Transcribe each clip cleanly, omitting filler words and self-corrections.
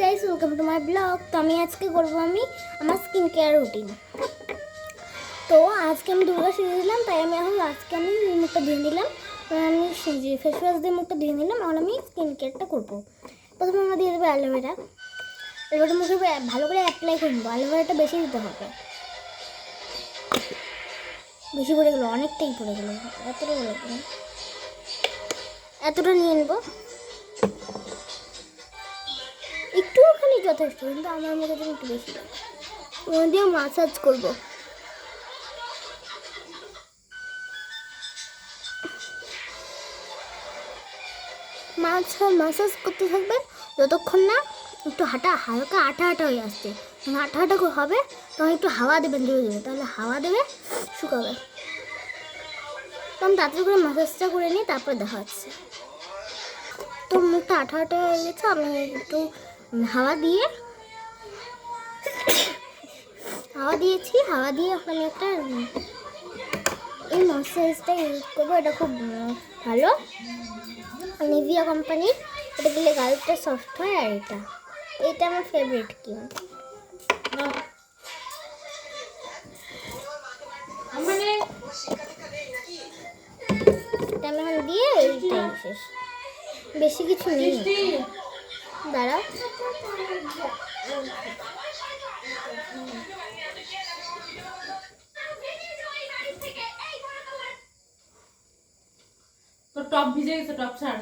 Guys, welcome to my blog. তো আমি আজকে করবো আমার স্কিন কেয়ার রুটিন। তো আজকে আমি দুর্গা সেজে দিলাম, তাই আজকে আমি মুখটা ধুয়ে নিলাম। আমি ফেস ওয়াশ দিয়ে মুখটা ধুয়ে নিলাম। এখন আমি স্কিন কেয়ারটা করবো। প্রথমে আমরা দিয়ে দেবো অ্যালোভেরা। অ্যালোভেরাটা মুখে ভালো করে অ্যাপ্লাই করবো। অ্যালোভেরাটা বেশি দিতে হবে। বেশি পড়ে গেলো, অনেকটাই পড়ে গেলো। এতটা নিয়ে নেবো। একটুখানি যথেষ্ট, কিন্তু আমার মধ্যে থেকে একটু বেশি দিয়ে মাসাজ করবো। মাসাজ করতে থাকবে যতক্ষণ না একটু হালকা আঠা হয়ে আসছে। আঠা হবে, তখন একটু হাওয়া দেবেন, দেবে তাহলে হাওয়া দেবে, শুকাবে। তো আমি তাড়াতাড়ি করে মাসাজটা করে নিই, তারপর দেখা যাচ্ছে। তো মুখটা আঠা হয়ে গেছে। আমি একটু হাওয়া দিয়েছি। হাওয়া দিয়ে এখন আমি একটা এই ময়েশ্চারাইজারটা ইউজ করবো। এটা খুব ভালো, নিভিয়া কোম্পানি। এটা দিলে গালটা সফট হয়। আর এটা আমার ফেভারিট ক্রিম। এটা আমি এখন দিয়ে এইটাই শেষ, বেশি কিছু নেই। দাঁড়াও, তো টপ ভিজে গেছে, টপ ছাড়।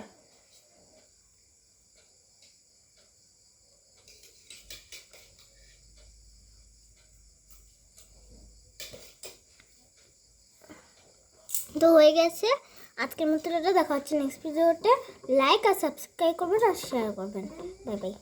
তো হয়ে গেছে আজকের মতো। এটা দেখা হচ্ছে নেক্সট ভিডিওতে। লাইক আর সাবস্ক্রাইব করবেন আর শেয়ার করবেন। Bye bye.